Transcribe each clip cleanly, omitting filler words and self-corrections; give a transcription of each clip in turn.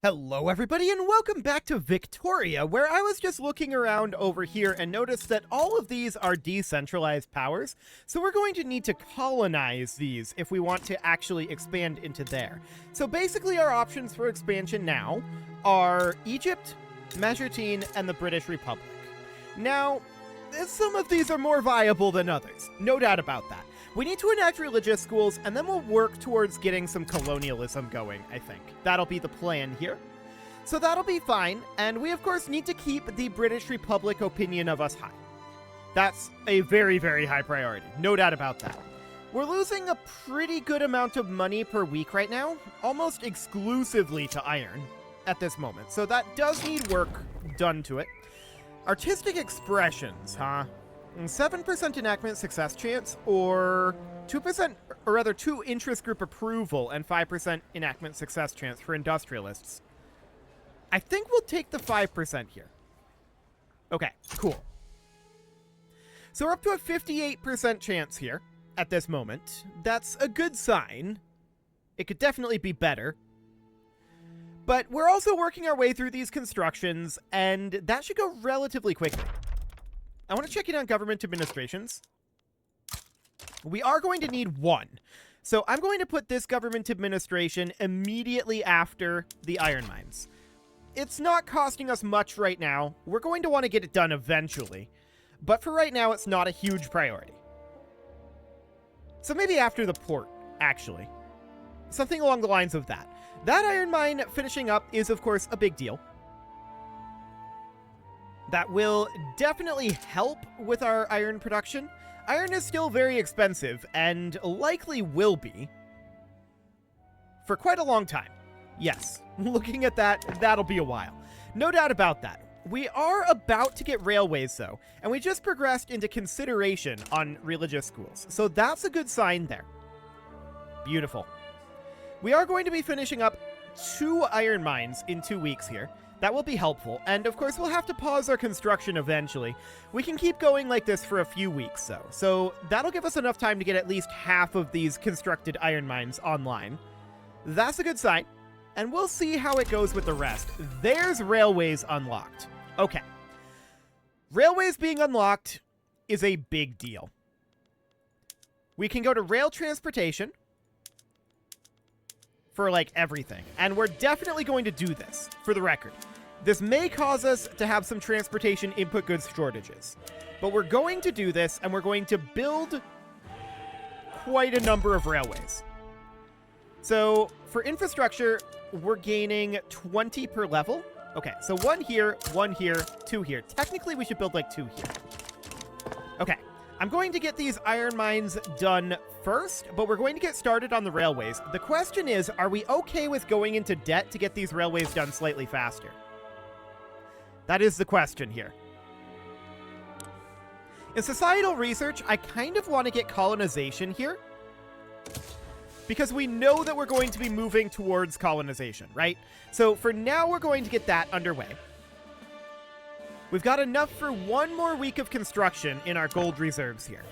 Hello everybody and welcome back to Victoria, where I was just looking around over here and noticed that all of these are decentralized powers, so we're going to need to colonize these if we want to actually expand into there. So basically our options for expansion now are Egypt, Majeerteen, and the British Republic. Now, some of these are more viable than others, no doubt about that. We need to enact religious schools, and then we'll work towards getting some colonialism going, I think. That'll be the plan here. So that'll be fine, and we of course need to keep the British Republic opinion of us high. That's a very, very high priority, no doubt about that. We're losing a pretty good amount of money per week right now, almost exclusively to iron at this moment, so that does need work done to it. Artistic expressions, huh? 7% enactment success chance, or 2%, or rather 2 interest group approval and 5% enactment success chance for industrialists. I think we'll take the 5% here. Okay, cool. So we're up to a 58% chance here at this moment. That's a good sign. It could definitely be better. But we're also working our way through these constructions, and that should go relatively quickly. I want to check in on government administrations. We are going to need 1. So I'm going to put this government administration immediately after the iron mines. It's not costing us much right now. We're going to want to get it done eventually. But for right now, it's not a huge priority. So maybe after the port, actually. Something along the lines of that. That iron mine finishing up is, of course, a big deal. That will definitely help with our iron production. Iron is still very expensive, and likely will be for quite a long time. Yes, looking at that, that'll be a while. No doubt about that. We are about to get railways, though, and we just progressed into consideration on religious schools, so that's a good sign there. Beautiful. We are going to be finishing up 2 iron mines in 2 weeks here. That will be helpful, and of course we'll have to pause our construction eventually. We can keep going like this for a few weeks, though, so that'll give us enough time to get at least half of these constructed iron mines online. That's a good sign, and we'll see how it goes with the rest. There's railways unlocked. Okay. Railways being unlocked is a big deal. We can go to rail transportation for, like, everything, and we're definitely going to do this, for the record. This may cause us to have some transportation input goods shortages, but we're going to do this, and we're going to build quite a number of railways. So for infrastructure, we're gaining 20 per level. Okay, so 1 here, 2 here. Technically, we should build like 2 here. Okay, I'm going to get these iron mines done first, but we're going to get started on the railways. The question is, are we okay with going into debt to get these railways done slightly faster? That is the question here. In societal research, I kind of want to get colonization here, because we know that we're going to be moving towards colonization, right? So for now, we're going to get that underway. We've got enough for 1 more week of construction in our gold reserves here.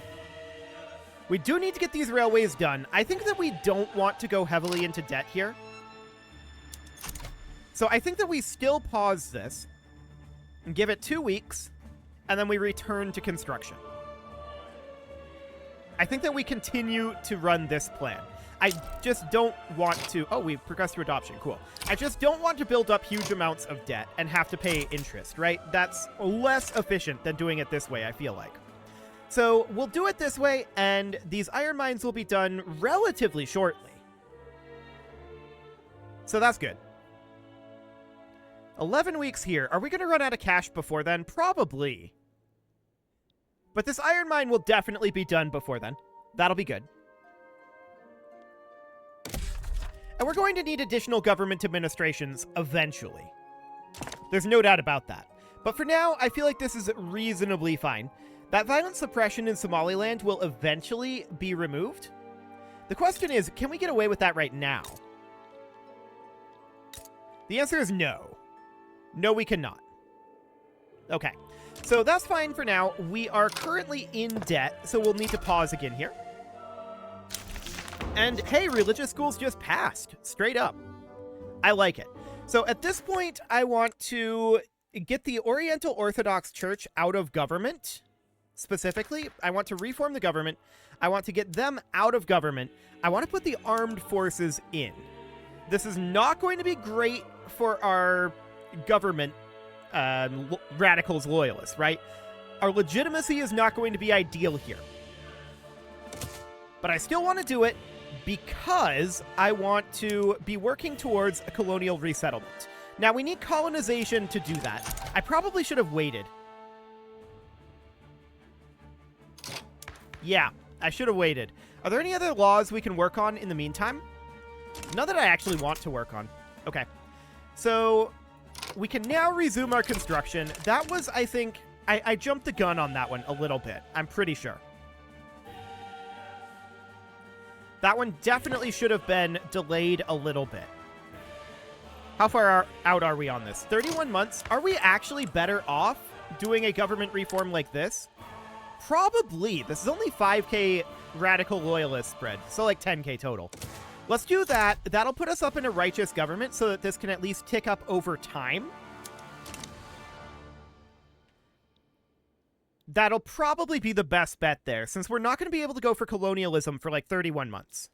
We do need to get these railways done. I think that we don't want to go heavily into debt here. So I think that we still pause this and give it 2 weeks, and then we return to construction. I think that we continue to run this plan. I just don't want to... Oh, we've progressed to adoption. Cool. I just don't want to build up huge amounts of debt and have to pay interest, right? That's less efficient than doing it this way, I feel like. So we'll do it this way, and these iron mines will be done relatively shortly. So that's good. 11 weeks here. Are we going to run out of cash before then? Probably. But this iron mine will definitely be done before then. That'll be good. And we're going to need additional government administrations eventually. There's no doubt about that. But for now, I feel like this is reasonably fine. That violent suppression in Somaliland will eventually be removed. The question is, can we get away with that right now? The answer is no. No, we cannot. Okay, so that's fine for now. We are currently in debt, so we'll need to pause again here. And hey, religious schools just passed, straight up. I like it. So at this point, I want to get the Oriental Orthodox Church out of government. Specifically, I want to reform the government. I want to get them out of government. I want to put the armed forces in. This is not going to be great for our government radicals loyalists, right? Our legitimacy is not going to be ideal here. But I still want to do it because I want to be working towards a colonial resettlement. Now, we need colonization to do that. I probably should have waited. Yeah, I should have waited. Are there any other laws we can work on in the meantime? None that I actually want to work on. Okay. So, we can now resume our construction. That was, I think, I jumped the gun on that one a little bit. I'm pretty sure. That one definitely should have been delayed a little bit. How far out are we on this? 31 months. Are we actually better off doing a government reform like this? Probably. This is only 5k radical loyalist spread, so like 10k total. Let's do that. That'll put us up in a righteous government so that this can at least tick up over time. That'll probably be the best bet there, since we're not going to be able to go for colonialism for like 31 months.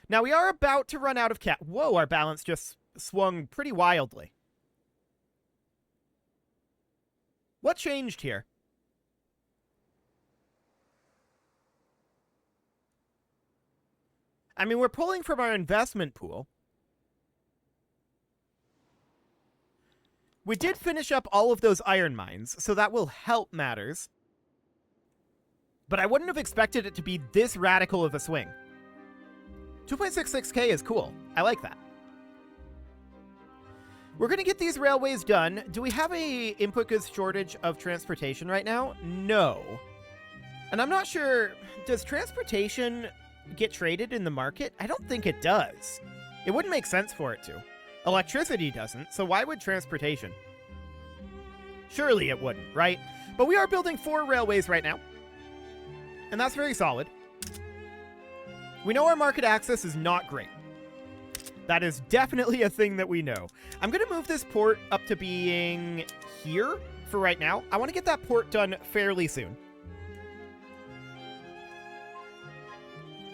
Now, we are about to run out of cat. Whoa, our balance just swung pretty wildly. What changed here? I mean, we're pulling from our investment pool. We did finish up all of those iron mines, so that will help matters. But I wouldn't have expected it to be this radical of a swing. 2.66k is cool. I like that. We're going to get these railways done. Do we have a input goods shortage of transportation right now? No. And I'm not sure, does transportation get traded in the market? I don't think it does. It wouldn't make sense for it to. Electricity doesn't, so why would transportation? Surely it wouldn't, right? But we are building 4 railways right now, and that's very solid. We know our market access is not great. That is definitely a thing that we know. I'm going to move this port up to being here for right now. I want to get that port done fairly soon.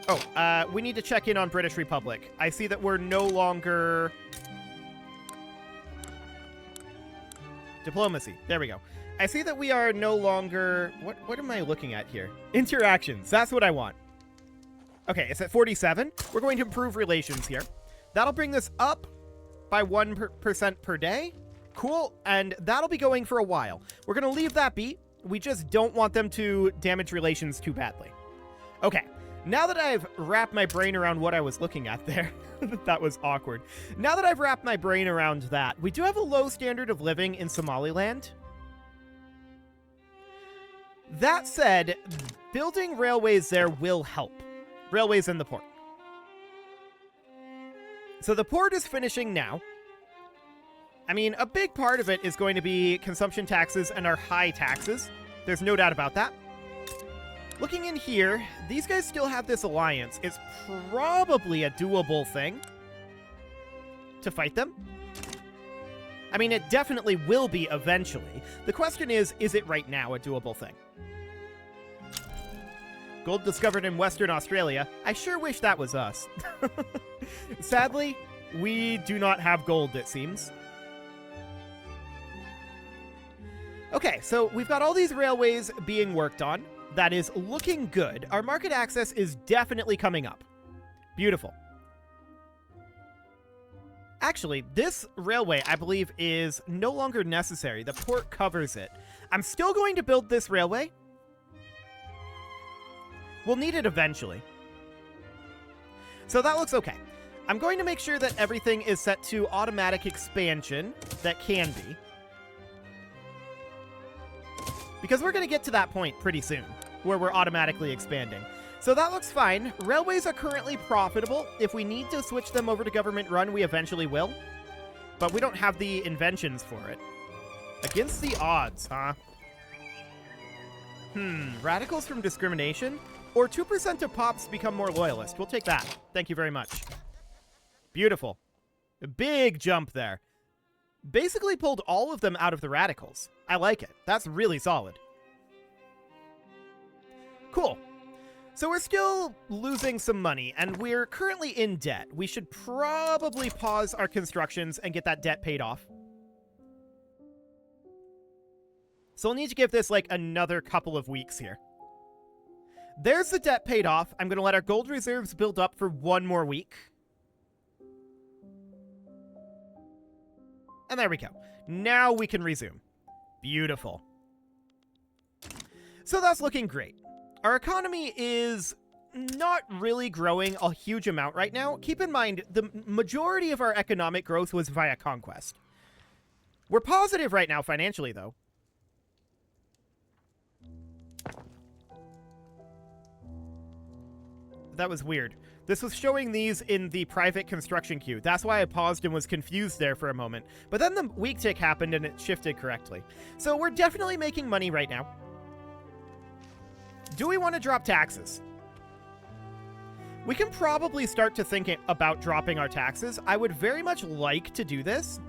Oh, we need to check in on British Republic. I see that we're no longer... Diplomacy. There we go. I see that we are no longer... What am I looking at here? Interactions. That's what I want. Okay, it's at 47. We're going to improve relations here. That'll bring this up by 1% per day. Cool. And that'll be going for a while. We're going to leave that be. We just don't want them to damage relations too badly. Okay. Now that I've wrapped my brain around what I was looking at there, that was awkward. Now that I've wrapped my brain around that, we do have a low standard of living in Somaliland. That said, building railways there will help. Railways in the port. So the port is finishing now. I mean, a big part of it is going to be consumption taxes and our high taxes. There's no doubt about that. Looking in here, these guys still have this alliance. It's probably a doable thing to fight them. I mean, it definitely will be eventually. The question is it right now a doable thing? Gold discovered in Western Australia. I sure wish that was us. Sadly, we do not have gold, it seems. Okay, so we've got all these railways being worked on. That is looking good. Our market access is definitely coming up. Beautiful. Actually, this railway, I believe, is no longer necessary. The port covers it. I'm still going to build this railway. We'll need it eventually. So that looks okay. I'm going to make sure that everything is set to automatic expansion. That can be. Because we're going to get to that point pretty soon, where we're automatically expanding. So that looks fine. Railways are currently profitable. If we need to switch them over to government run, we eventually will. But we don't have the inventions for it. Against the odds, huh? Radicals from discrimination? Or 2% of pops become more loyalist. We'll take that. Thank you very much. Beautiful. A big jump there. Basically pulled all of them out of the radicals. I like it. That's really solid. Cool. So we're still losing some money, and we're currently in debt. We should probably pause our constructions and get that debt paid off. So we'll need to give this like another couple of weeks here. There's the debt paid off. I'm going to let our gold reserves build up for one more week. And there we go. Now we can resume. Beautiful. So that's looking great. Our economy is not really growing a huge amount right now. Keep in mind, the majority of our economic growth was via conquest. We're positive right now financially, though. That was weird. This was showing these in the private construction queue. That's why I paused and was confused there for a moment. But then the week tick happened and it shifted correctly. So we're definitely making money right now. Do we want to drop taxes? We can probably start to think about dropping our taxes. I would very much like to do this.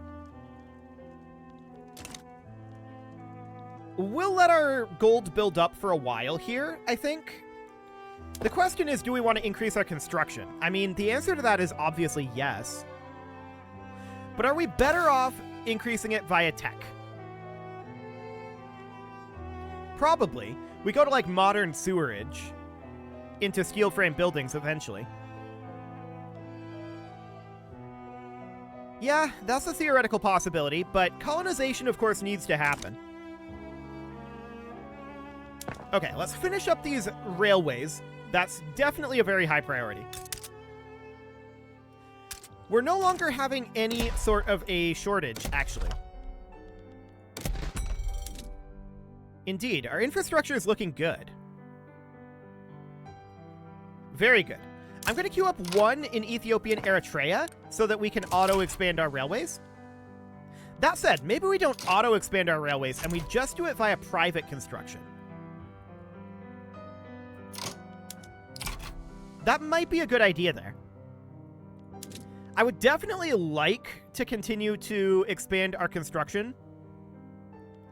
We'll let our gold build up for a while here, I think. The question is, do we want to increase our construction? I mean, the answer to that is obviously yes. But are we better off increasing it via tech? Probably. We go to, like, modern sewerage into steel frame buildings eventually. Yeah, that's a theoretical possibility, but colonization, of course, needs to happen. Okay, let's finish up these railways. That's definitely a very high priority. We're no longer having any sort of a shortage, actually. Indeed, our infrastructure is looking good. Very good. I'm going to queue up one in Ethiopian Eritrea so that we can auto-expand our railways. That said, maybe we don't auto-expand our railways and we just do it via private construction. That might be a good idea there. I would definitely like to continue to expand our construction.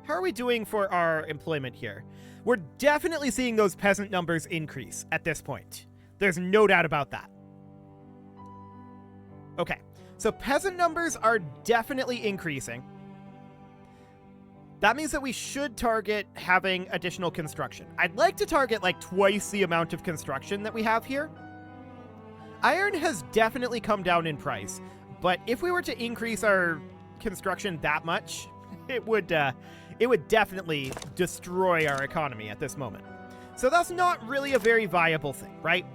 How are we doing for our employment here? We're definitely seeing those peasant numbers increase at this point. There's no doubt about that. Okay, so peasant numbers are definitely increasing. That means that we should target having additional construction. I'd like to target like twice the amount of construction that we have here. Iron has definitely come down in price, but if we were to increase our construction that much, it would definitely destroy our economy at this moment. So that's not really a very viable thing, right?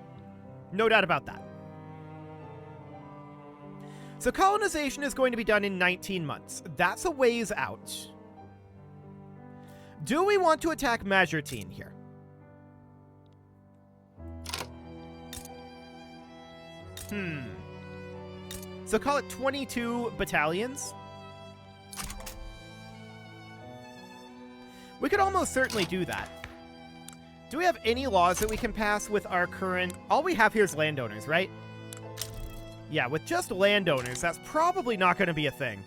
No doubt about that. So colonization is going to be done in 19 months. That's a ways out. Do we want to attack Majortine here? So call it 22 battalions. We could almost certainly do that. Do we have any laws that we can pass with our current... All we have here is landowners, right? Yeah, with just landowners, that's probably not going to be a thing.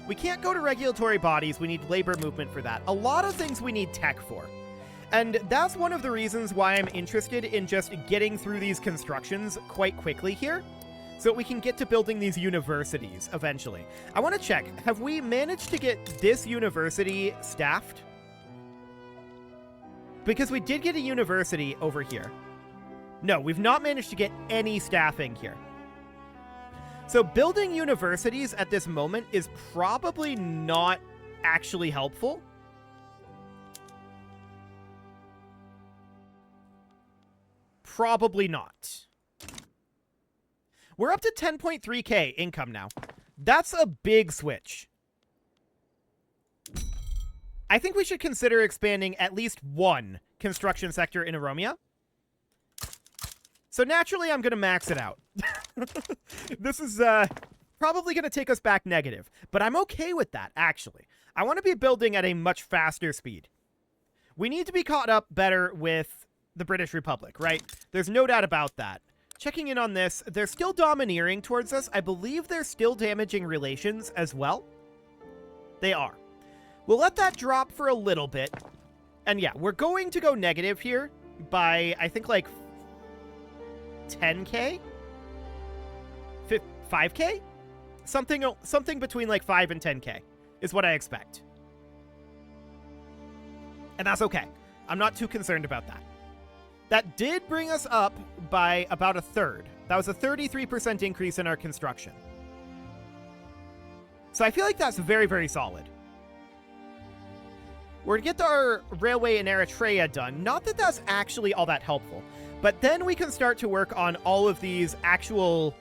We can't go to regulatory bodies. We need labor movement for that. A lot of things we need tech for. And that's one of the reasons why I'm interested in just getting through these constructions quite quickly here, so that we can get to building these universities eventually. I want to check. Have we managed to get this university staffed? Because we did get a university over here. No, we've not managed to get any staffing here. So building universities at this moment is probably not actually helpful. Probably not. We're up to 10.3k income now. That's a big switch. I think we should consider expanding at least one construction sector in Oromia. So naturally, I'm going to max it out. This is probably going to take us back negative, but I'm okay with that, actually. I want to be building at a much faster speed. We need to be caught up better with the British Republic, right? There's no doubt about that. Checking in on this, they're still domineering towards us. I believe they're still damaging relations as well. They are. We'll let that drop for a little bit. And yeah, we're going to go negative here by, I think, like 10k? 5k? Something between like 5 and 10k is what I expect. And that's okay. I'm not too concerned about that. That did bring us up by about a third. That was a 33% increase in our construction. So I feel like that's very, very solid. We're going to get our railway in Eritrea done. Not that that's actually all that helpful. But then we can start to work on all of these actual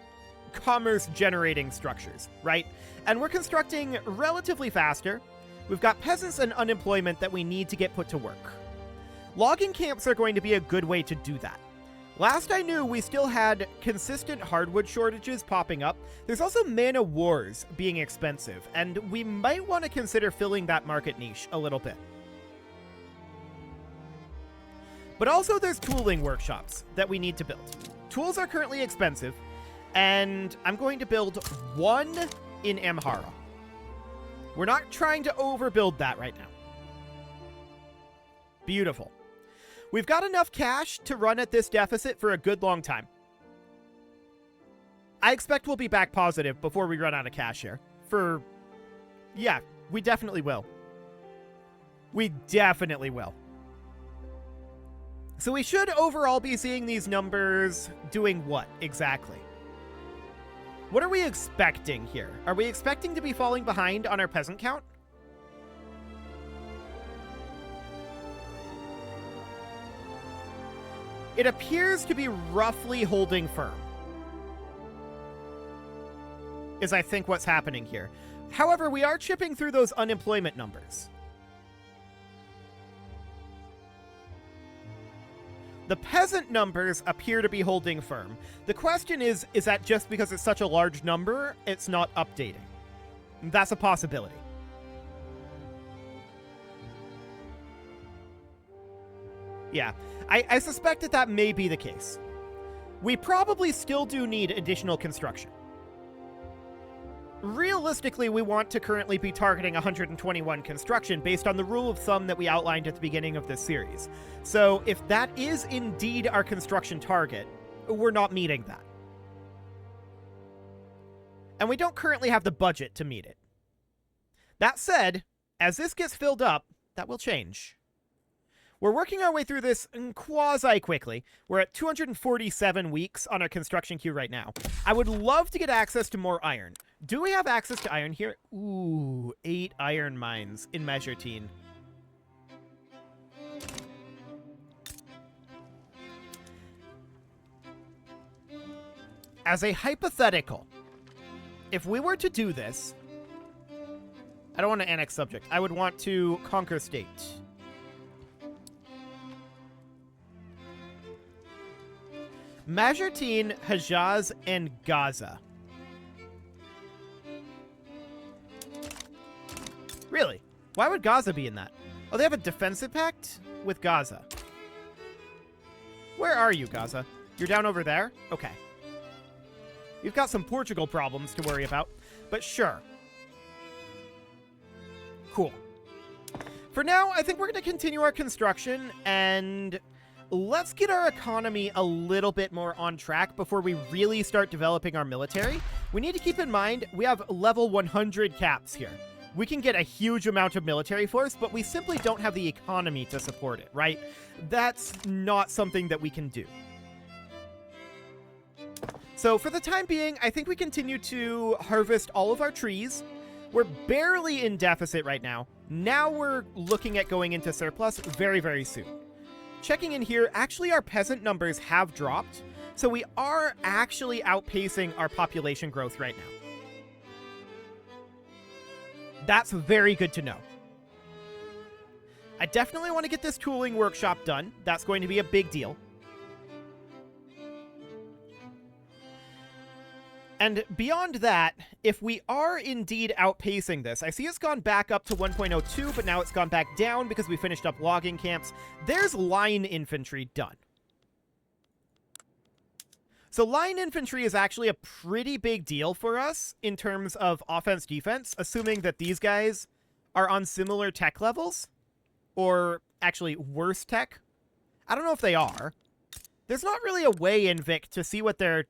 commerce-generating structures, right? And we're constructing relatively faster. We've got peasants and unemployment that we need to get put to work. Logging camps are going to be a good way to do that. Last I knew, we still had consistent hardwood shortages popping up. There's also mana wars being expensive, and we might want to consider filling that market niche a little bit. But also there's tooling workshops that we need to build. Tools are currently expensive, and I'm going to build one in Amhara. We're not trying to overbuild that right now. Beautiful. We've got enough cash to run at this deficit for a good long time. I expect we'll be back positive before we run out of cash here. Yeah, we definitely will. We definitely will. So we should overall be seeing these numbers doing what exactly? What are we expecting here? Are we expecting to be falling behind on our peasant count? It appears to be roughly holding firm, is I think what's happening here. However, we are chipping through those unemployment numbers. The peasant numbers appear to be holding firm. The question is that just because it's such a large number, it's not updating? That's a possibility. Yeah, I suspect that may be the case. We probably still do need additional construction. Realistically, we want to currently be targeting 121 construction based on the rule of thumb that we outlined at the beginning of this series. So if that is indeed our construction target, we're not meeting that. And we don't currently have the budget to meet it. That said, as this gets filled up, that will change. We're working our way through this quasi-quickly. We're at 247 weeks on our construction queue right now. I would love to get access to more iron. Do we have access to iron here? Ooh, 8 iron mines in Mesurtine. As a hypothetical, if we were to do this, I don't want to annex subject. I would want to conquer state. Mesurtine, Hejaz, and Gaza. Really? Why would Gaza be in that? Oh, they have a defensive pact with Gaza. Where are you, Gaza? You're down over there? Okay. You've got some Portugal problems to worry about, but sure. Cool. For now, I think we're going to continue our construction, and let's get our economy a little bit more on track before we really start developing our military. We need to keep in mind we have level 100 caps here. We can get a huge amount of military force, but we simply don't have the economy to support it, right? That's not something that we can do. So for the time being, I think we continue to harvest all of our trees. We're barely in deficit right now. Now we're looking at going into surplus very, very soon. Checking in here, actually our peasant numbers have dropped, so we are actually outpacing our population growth right now. That's very good to know. I definitely want to get this tooling workshop done. That's going to be a big deal. And beyond that, if we are indeed outpacing this, I see it's gone back up to 1.02, but now it's gone back down because we finished up logging camps. There's line infantry done. So line infantry is actually a pretty big deal for us in terms of offense-defense, assuming that these guys are on similar tech levels, or actually worse tech. I don't know if they are. There's not really a way in Vic to see what their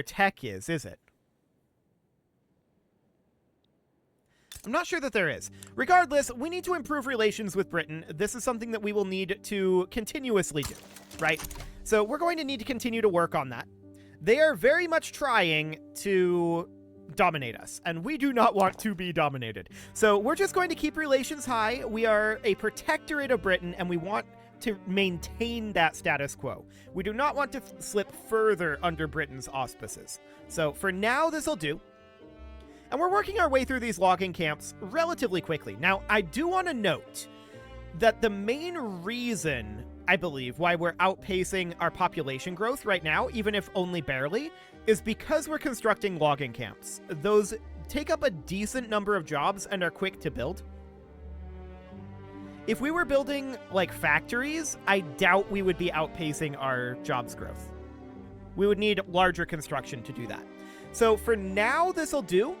tech is it? I'm not sure that there is. Regardless, we need to improve relations with Britain. This is something that we will need to continuously do, right? So we're going to need to continue to work on that. They are very much trying to dominate us, and we do not want to be dominated. So we're just going to keep relations high. We are a protectorate of Britain, and we want to maintain that status quo. We do not want to slip further under Britain's auspices. So for now, this will do. And we're working our way through these logging camps relatively quickly. Now, I do want to note that the main reason, I believe, why we're outpacing our population growth right now, even if only barely, is because we're constructing logging camps. Those take up a decent number of jobs and are quick to build. If we were building, like, factories, I doubt we would be outpacing our jobs growth. We would need larger construction to do that. So for now, this'll do.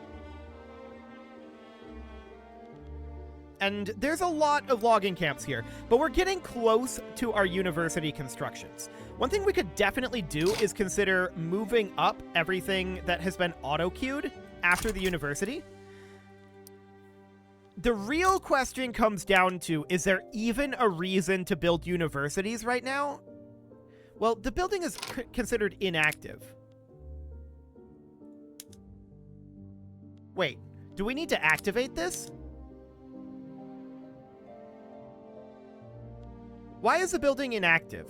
And there's a lot of logging camps here, but we're getting close to our university constructions. One thing we could definitely do is consider moving up everything that has been auto-queued after the university. The real question comes down to, is there even a reason to build universities right now? Well, the building is considered inactive. Wait, do we need to activate this? Why is the building inactive?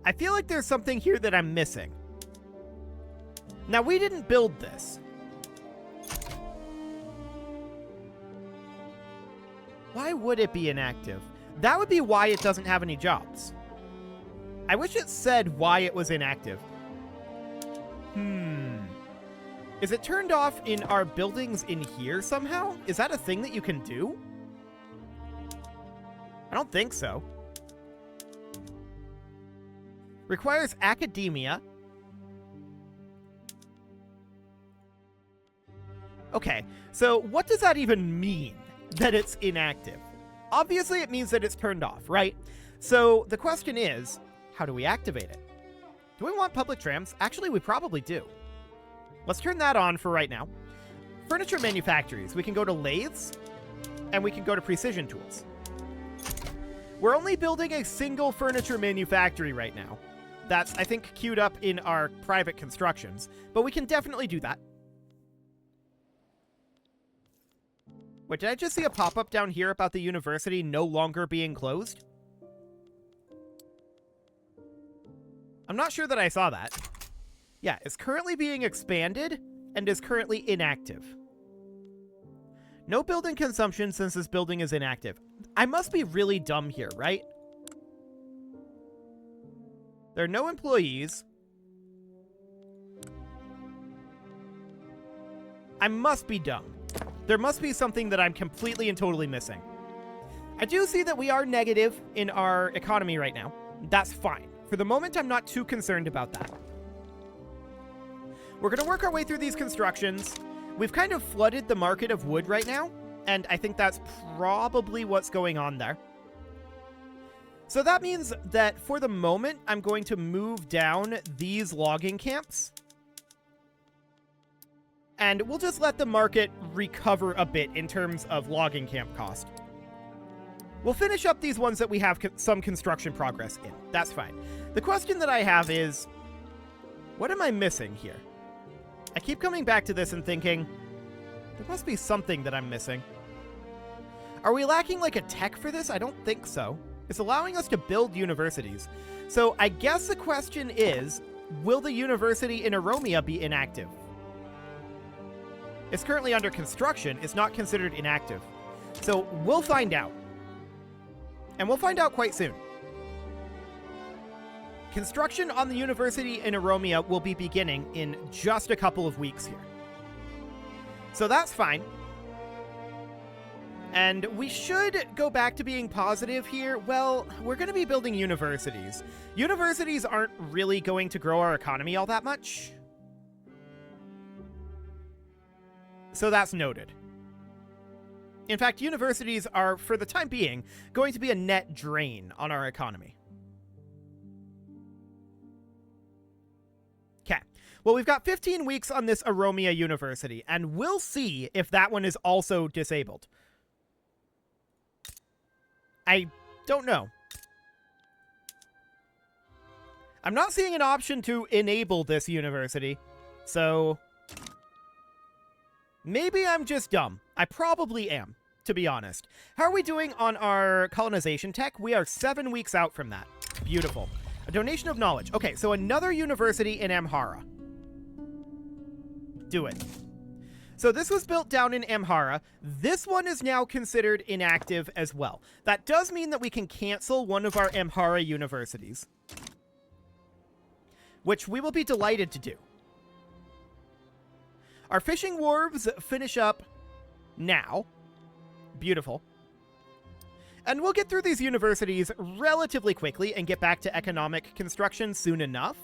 I feel like there's something here that I'm missing. Now, we didn't build this. Why would it be inactive? That would be why it doesn't have any jobs. I wish it said why it was inactive. Is it turned off in our buildings in here somehow? Is that a thing that you can do? I don't think so. Requires academia. Okay, so what does that even mean, that it's inactive? Obviously, it means that it's turned off, right? So the question is, how do we activate it? Do we want public trams? Actually, we probably do. Let's turn that on for right now. Furniture manufactories. We can go to lathes, and we can go to precision tools. We're only building a single furniture manufactory right now. That's, I think, queued up in our private constructions, but we can definitely do that. Wait, did I just see a pop-up down here about the university no longer being closed? I'm not sure that I saw that. Yeah, it's currently being expanded and is currently inactive. No building consumption since this building is inactive. I must be really dumb here, right? There are no employees. I must be dumb. There must be something that I'm completely and totally missing. I do see that we are negative in our economy right now. That's fine. For the moment, I'm not too concerned about that. We're going to work our way through these constructions. We've kind of flooded the market of wood right now, and I think that's probably what's going on there. So that means that for the moment, I'm going to move down these logging camps. And we'll just let the market recover a bit in terms of logging camp cost. We'll finish up these ones that we have some construction progress in. That's fine. The question that I have is, what am I missing here? I keep coming back to this and thinking, there must be something that I'm missing. Are we lacking like a tech for this? I don't think so. It's allowing us to build universities. So I guess the question is, will the university in Oromia be inactive? It's currently under construction. It's not considered inactive. So we'll find out. And we'll find out quite soon. Construction on the university in Oromia will be beginning in just a couple of weeks here. So that's fine. And we should go back to being positive here. Well, we're going to be building universities. Universities aren't really going to grow our economy all that much. So that's noted. In fact, universities are, for the time being, going to be a net drain on our economy. Okay. Well, we've got 15 weeks on this Oromia University, and we'll see if that one is also disabled. I don't know. I'm not seeing an option to enable this university, so maybe I'm just dumb. I probably am, to be honest. How are we doing on our colonization tech? We are 7 weeks out from that. Beautiful. A donation of knowledge. Okay, so another university in Amhara. Do it. So this was built down in Amhara. This one is now considered inactive as well. That does mean that we can cancel one of our Amhara universities, which we will be delighted to do. Our fishing wharves finish up now. Beautiful. And we'll get through these universities relatively quickly and get back to economic construction soon enough.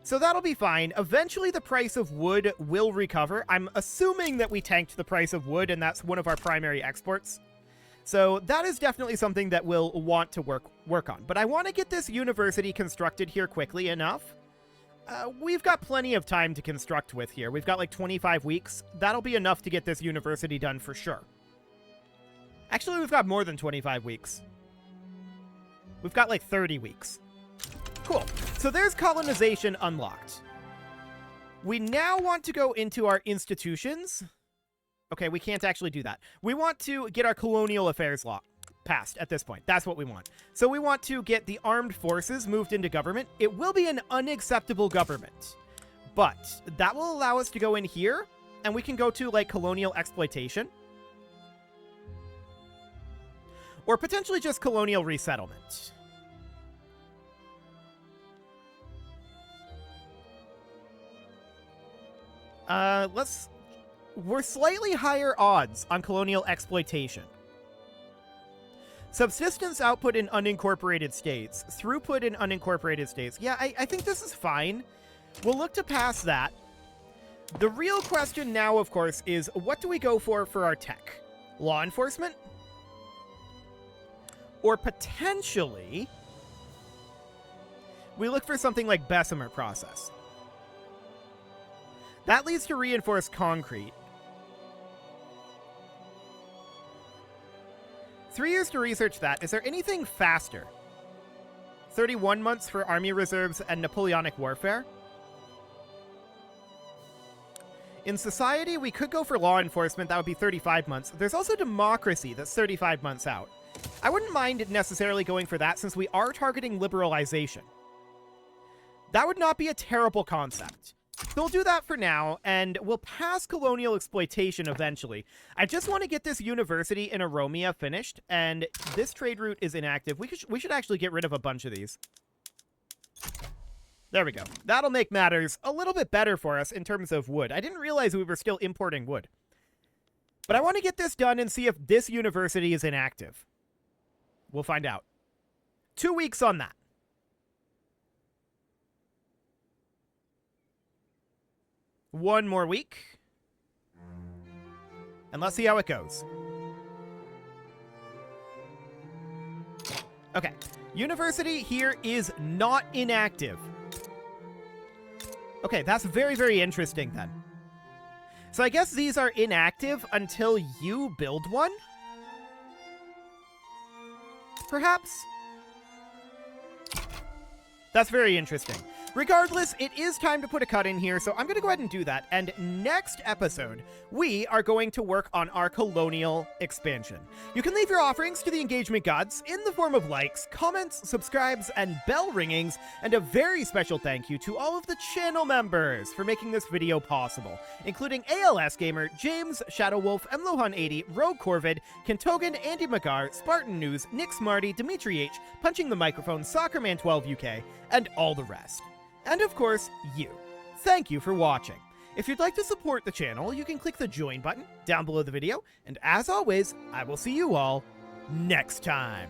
So that'll be fine. Eventually the price of wood will recover. I'm assuming that we tanked the price of wood, and that's one of our primary exports. So that is definitely something that we'll want to work on. But I want to get this university constructed here quickly enough. We've got plenty of time to construct with here. We've got like 25 weeks. That'll be enough to get this university done for sure. Actually, we've got more than 25 weeks. We've got like 30 weeks. Cool. So there's colonization unlocked. We now want to go into our institutions. Okay, we can't actually do that. We want to get our colonial affairs law passed at this point. That's what we want. So we want to get the armed forces moved into government. It will be an unacceptable government, but that will allow us to go in here, and we can go to like colonial exploitation, or potentially just colonial resettlement. We're slightly higher odds on colonial exploitation. Subsistence output in unincorporated states. Throughput in unincorporated states. Yeah, I think this is fine. We'll look to pass that. The real question now, of course, is what do we go for our tech? Law enforcement? Or potentially, we look for something like Bessemer process. That leads to reinforced concrete. 3 years to research that. Is there anything faster? 31 months for army reserves and Napoleonic warfare. In society, we could go for law enforcement. That would be 35 months. There's also democracy. That's 35 months out. I wouldn't mind necessarily going for that since we are targeting liberalization. That would not be a terrible concept. So we'll do that for now, and we'll pass colonial exploitation eventually. I just want to get this university in Oromia finished, and this trade route is inactive. We should actually get rid of a bunch of these. There we go. That'll make matters a little bit better for us in terms of wood. I didn't realize we were still importing wood. But I want to get this done and see if this university is inactive. We'll find out. 2 weeks on that. One more week. And let's see how it goes. Okay. University here is not inactive. Okay, that's very, very interesting then. So I guess these are inactive until you build one? Perhaps? That's very interesting. Regardless, it is time to put a cut in here, so I'm going to go ahead and do that. And next episode, we are going to work on our colonial expansion. You can leave your offerings to the engagement gods in the form of likes, comments, subscribes, and bell ringings. And a very special thank you to all of the channel members for making this video possible, including ALS Gamer, James, Shadowwolf, Mlohan80, Rogue Corvid, Kentogan, Andy Magar, Spartan News, Nick Smarty, Dimitri H, Punching the Microphone, Soccerman12UK, and all the rest. And of course, you. Thank you for watching. If you'd like to support the channel, you can click the join button down below the video, and as always, I will see you all next time.